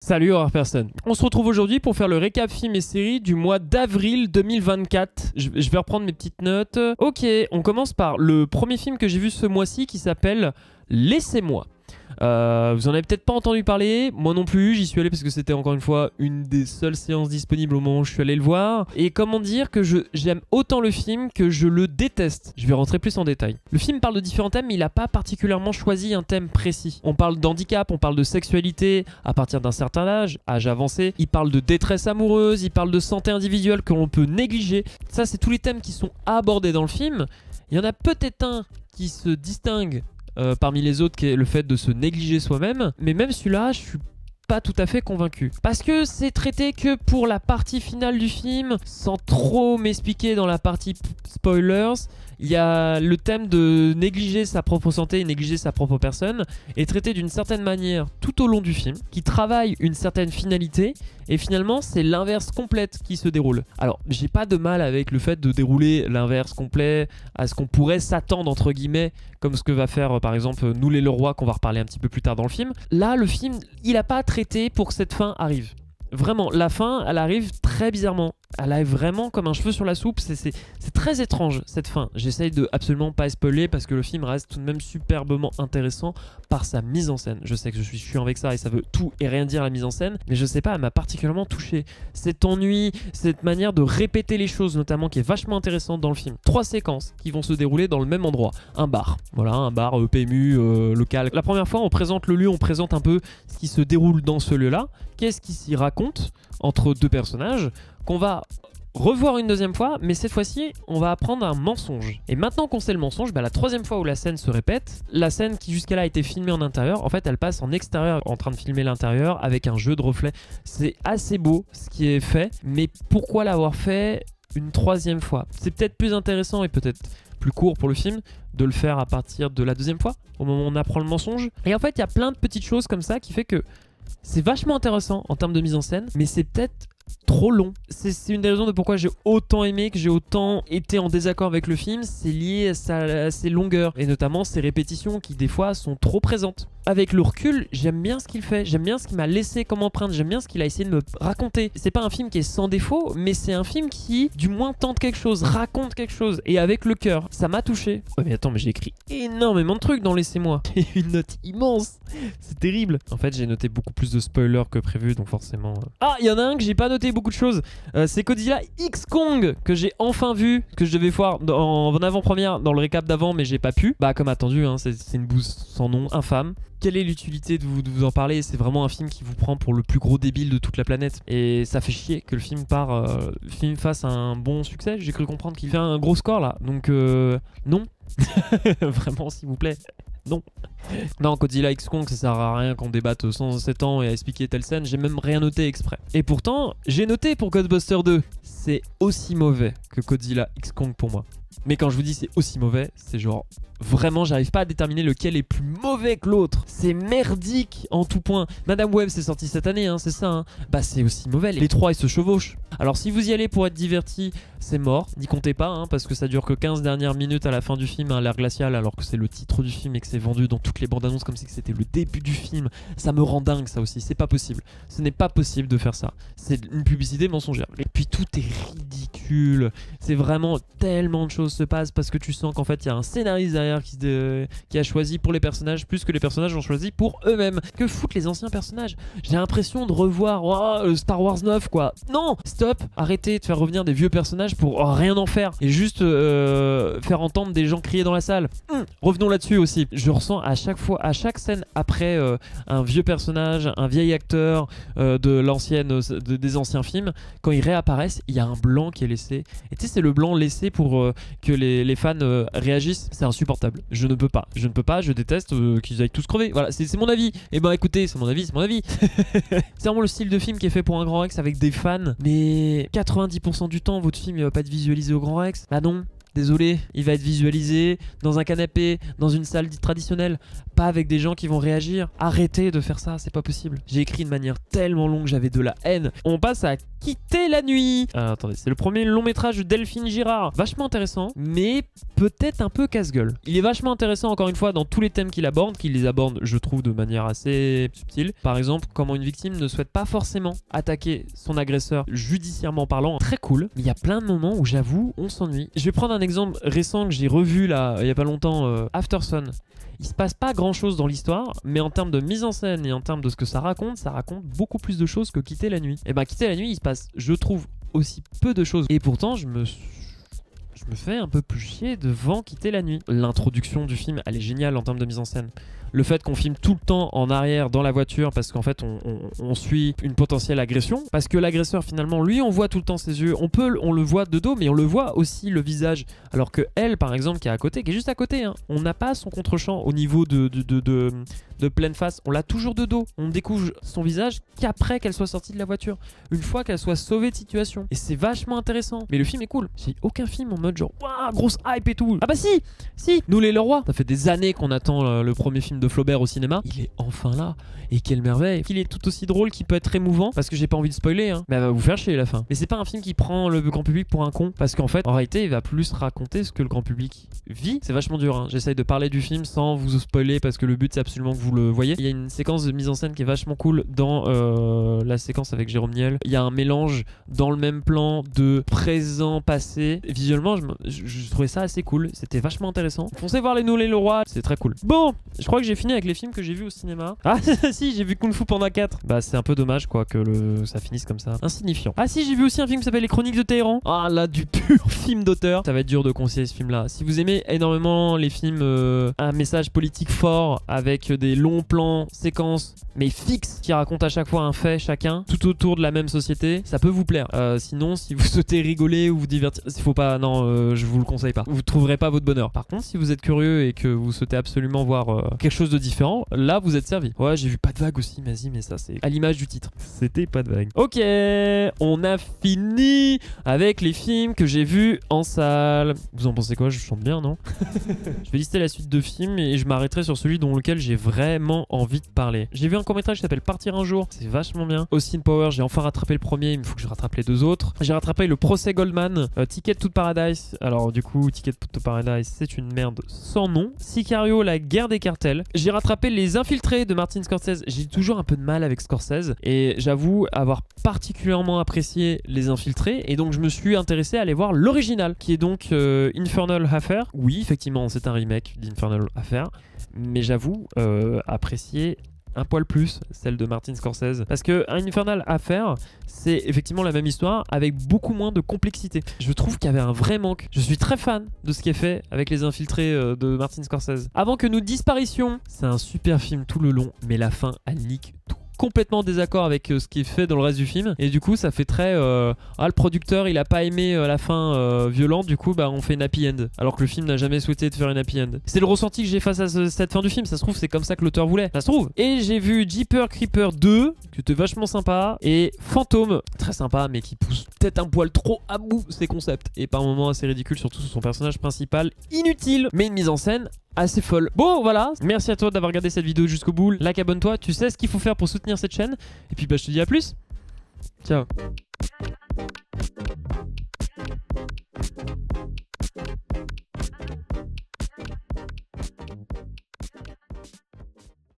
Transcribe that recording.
Salut Horror Person. On se retrouve aujourd'hui pour faire le récap film et série du mois d'avril 2024. Je vais reprendre mes petites notes. Ok, on commence par le premier film que j'ai vu ce mois-ci qui s'appelle Laissez-moi. Vous en avez peut-être pas entendu parler, moi non plus, j'y suis allé parce que c'était encore une fois une des seules séances disponibles au moment où je suis allé le voir. Et comment dire que j'aime autant le film que je le déteste. Je vais rentrer plus en détail. Le film parle de différents thèmes mais il n'a pas particulièrement choisi un thème précis. On parle d'handicap, on parle de sexualité à partir d'un certain âge avancé. Il parle de détresse amoureuse, il parle de santé individuelle que l'on peut négliger. Ça c'est tous les thèmes qui sont abordés dans le film. Il y en a peut-être un qui se distingue parmi les autres, qui est le fait de se négliger soi-même. Mais même celui-là, je suis pas tout à fait convaincu. Parce que c'est traité que pour la partie finale du film, sans trop m'expliquer dans la partie spoilers. Il y a le thème de négliger sa propre santé et négliger sa propre personne est traité d'une certaine manière tout au long du film, qui travaille une certaine finalité et finalement c'est l'inverse complète qui se déroule. Alors j'ai pas de mal avec le fait de dérouler l'inverse complet à ce qu'on pourrait s'attendre entre guillemets, comme ce que va faire par exemple Nous les Leroy qu'on va reparler un petit peu plus tard dans le film. Là le film il a pas traité pour que cette fin arrive. Vraiment, la fin, elle arrive très bizarrement. Elle arrive vraiment comme un cheveu sur la soupe. C'est très étrange, cette fin. J'essaye de absolument pas spoiler parce que le film reste tout de même superbement intéressant par sa mise en scène. Je sais que je suis chiant avec ça et ça veut tout et rien dire la mise en scène, mais je sais pas, elle m'a particulièrement touché. Cet ennui, cette manière de répéter les choses notamment qui est vachement intéressante dans le film. 3 séquences qui vont se dérouler dans le même endroit. Un bar. Voilà, un bar PMU local. La première fois, on présente le lieu, on présente un peu ce qui se déroule dans ce lieu-là. Qu'est-ce qui s'y raconte entre deux personnages qu'on va revoir une deuxième fois, mais cette fois-ci, on va apprendre un mensonge. Et maintenant qu'on sait le mensonge, la troisième fois où la scène se répète, la scène qui jusqu'à là a été filmée en intérieur, en fait, elle passe en extérieur en train de filmer l'intérieur avec un jeu de reflets. C'est assez beau ce qui est fait, mais pourquoi l'avoir fait une troisième fois? C'est peut-être plus intéressant et peut-être plus court pour le film de le faire à partir de la deuxième fois, au moment où on apprend le mensonge. Et en fait, il y a plein de petites choses comme ça qui fait que c'est vachement intéressant en termes de mise en scène, mais c'est peut-être trop long. C'est une des raisons de pourquoi j'ai autant aimé, que j'ai autant été en désaccord avec le film. C'est lié à ses longueurs et notamment ses répétitions qui des fois sont trop présentes. Avec le recul, j'aime bien ce qu'il fait, j'aime bien ce qu'il m'a laissé comme empreinte, j'aime bien ce qu'il a essayé de me raconter. C'est pas un film qui est sans défaut, mais c'est un film qui du moins tente quelque chose, raconte quelque chose et avec le cœur. Ça m'a touché. Ouais mais attends, mais j'ai écrit énormément de trucs dans Laissez-moi. J'ai une note immense. C'est terrible. En fait, j'ai noté beaucoup plus de spoilers que prévu, donc forcément... Ah, il y en a un que j'ai pas noté beaucoup de choses. C'est Godzilla X Kong que j'ai enfin vu, que je devais voir en avant-première dans le récap d'avant, mais j'ai pas pu. Bah comme attendu, hein, c'est une bouse sans nom, infâme. Quelle est l'utilité de vous en parler? C'est vraiment un film qui vous prend pour le plus gros débile de toute la planète. Et ça fait chier que le film fasse un bon succès. J'ai cru comprendre qu'il fait un gros score là. Donc non. Vraiment s'il vous plaît. Non. Non, Godzilla X Kong, ça sert à rien qu'on débatte 107 ans et à expliquer telle scène. J'ai même rien noté exprès. Et pourtant, j'ai noté pour Ghostbusters 2. C'est aussi mauvais que Godzilla X Kong pour moi. Mais quand je vous dis c'est aussi mauvais, c'est genre vraiment j'arrive pas à déterminer lequel est plus mauvais que l'autre. C'est merdique en tout point. Madame Web c'est sorti cette année, hein, c'est ça. Hein. Bah c'est aussi mauvais. Les trois ils se chevauchent. Alors si vous y allez pour être diverti, c'est mort. N'y comptez pas, hein, parce que ça dure que 15 dernières minutes à la fin du film, hein, l'ère glaciale, alors que c'est le titre du film et que c'est vendu dans toutes les bandes annonces comme si c'était le début du film. Ça me rend dingue ça aussi. C'est pas possible. Ce n'est pas possible de faire ça. C'est une publicité mensongère. Et puis tout est ridicule. C'est vraiment tellement de choses se passent parce que tu sens qu'en fait il y a un scénariste derrière qui a choisi pour les personnages plus que les personnages ont choisi pour eux-mêmes. Que foutent les anciens personnages? J'ai l'impression de revoir Star Wars 9 quoi. Non, stop, arrêtez de faire revenir des vieux personnages pour rien en faire et juste faire entendre des gens crier dans la salle. Revenons là-dessus aussi. Je ressens à chaque fois, à chaque scène après un vieux personnage, un vieil acteur des anciens films, quand ils réapparaissent, il y a un blanc qui est laissé. Et tu sais, c'est le blanc laissé pour que les fans réagissent. C'est insupportable. Je ne peux pas, je déteste qu'ils aillent tous crever. Voilà, c'est mon avis. Et ben écoutez, c'est mon avis. C'est vraiment le style de film qui est fait pour un Grand Rex avec des fans. Mais 90% du temps, votre film il va pas être visualisé au Grand Rex. Bah non. Désolé, il va être visualisé dans un canapé, dans une salle dite traditionnelle. pas avec des gens qui vont réagir. Arrêtez de faire ça, c'est pas possible. J'ai écrit de manière tellement longue, j'avais de la haine. On passe à Quitter la nuit. Attendez, c'est le premier long métrage de Delphine Girard. Vachement intéressant, mais peut-être un peu casse-gueule. Il est vachement intéressant, encore une fois, dans tous les thèmes qu'il les aborde, je trouve, de manière assez subtile. Par exemple, comment une victime ne souhaite pas forcément attaquer son agresseur judiciairement parlant. Très cool. Mais il y a plein de moments où, j'avoue, on s'ennuie. Je vais prendre un exemple récent que j'ai revu là, il y a pas longtemps, Aftersun. Il se passe pas grand chose dans l'histoire, mais en termes de mise en scène et en termes de ce que ça raconte beaucoup plus de choses que Quitter la nuit. Et bah Quitter la nuit, il se passe, je trouve, aussi peu de choses. Et pourtant, je me fais un peu plus chier devant Quitter la nuit. L'introduction du film, elle est géniale en termes de mise en scène. Le fait qu'on filme tout le temps en arrière dans la voiture parce qu'en fait on suit une potentielle agression, parce que l'agresseur finalement lui on voit tout le temps ses yeux, on le voit de dos mais on le voit aussi le visage, alors que elle par exemple qui est à côté, qui est juste à côté, hein, on n'a pas son contre-champ au niveau de pleine face, on l'a toujours de dos, on découvre son visage qu'après qu'elle soit sortie de la voiture, une fois qu'elle soit sauvée de situation, et c'est vachement intéressant. Mais le film est cool, j'ai aucun film en mode genre waouh grosse hype et tout. Ah bah si Nous les Leroy, ça fait des années qu'on attend le premier film de Flaubert au cinéma, il est enfin là, et quelle merveille. Il est tout aussi drôle qu'il peut être émouvant, parce que j'ai pas envie de spoiler, hein, mais elle va vous faire chier la fin. Mais c'est pas un film qui prend le grand public pour un con, parce qu'en fait en réalité il va plus raconter ce que le grand public vit. C'est vachement dur, hein. J'essaye de parler du film sans vous spoiler parce que le but c'est absolument que vous le voyez. Il y a une séquence de mise en scène qui est vachement cool dans la séquence avec Jérôme Niel. Il y a un mélange dans le même plan de présent, passé. Visuellement je trouvais ça assez cool, c'était vachement intéressant. Foncez voir les Leroy, c'est très cool. Bon, je crois que j'ai fini avec les films que j'ai vus au cinéma. Ah si, j'ai vu Kung Fu Panda 4. Bah c'est un peu dommage quoi que ça finisse comme ça. Insignifiant. Ah si, j'ai vu aussi un film qui s'appelle Les Chroniques de Téhéran. Ah là, du pur film d'auteur. Ça va être dur de conseiller ce film là. Si vous aimez énormément les films un message politique fort avec des longs plans, séquences mais fixes qui racontent à chaque fois un fait chacun tout autour de la même société, ça peut vous plaire. Sinon si vous souhaitez rigoler ou vous divertir, il faut pas, non, je vous le conseille pas. Vous trouverez pas votre bonheur. Par contre si vous êtes curieux et que vous souhaitez absolument voir quelque chose de différent, là vous êtes servi. Ouais, j'ai vu Pas de vague aussi, vas-y, mais ça c'est à l'image du titre. C'était Pas de vague. Ok, on a fini avec les films que j'ai vus en salle. Vous en pensez quoi? Je chante bien, non? Je vais lister la suite de films et je m'arrêterai sur celui dont lequel j'ai vraiment envie de parler. J'ai vu un court-métrage qui s'appelle Partir un jour, c'est vachement bien. Austin Powers, j'ai enfin rattrapé le premier, il me faut que je rattrape les deux autres. J'ai rattrapé le procès Goldman, Ticket to Paradise. Alors du coup, Ticket to Paradise, c'est une merde sans nom. Sicario, la guerre des cartels. J'ai rattrapé Les Infiltrés de Martin Scorsese. J'ai toujours un peu de mal avec Scorsese et j'avoue avoir particulièrement apprécié Les Infiltrés, et donc je me suis intéressé à aller voir l'original qui est donc Infernal Affair. Oui, effectivement, c'est un remake d'Infernal Affair, mais j'avoue apprécier un poil plus celle de Martin Scorsese, parce que Infernal Affair c'est effectivement la même histoire avec beaucoup moins de complexité. Je trouve qu'il y avait un vrai manque. Je suis très fan de ce qui est fait avec Les Infiltrés de Martin Scorsese. Avant que nous disparaissions, c'est un super film tout le long, mais la fin elle nique tout. Complètement désaccord avec ce qui est fait dans le reste du film, et du coup ça fait très le producteur il a pas aimé la fin violente, du coup bah on fait une happy end alors que le film n'a jamais souhaité de faire une happy end. C'est le ressenti que j'ai face à cette fin du film. Ça se trouve c'est comme ça que l'auteur voulait, ça se trouve. Et j'ai vu Jeepers Creepers 2 qui était vachement sympa, et Fantôme très sympa mais qui pousse peut-être un poil trop à bout ses concepts et par moments assez ridicule, surtout sur son personnage principal inutile, mais une mise en scène assez folle. Bon voilà, merci à toi d'avoir regardé cette vidéo jusqu'au bout. Like, abonne-toi, tu sais ce qu'il faut faire pour soutenir cette chaîne. Et puis bah je te dis à plus. Ciao.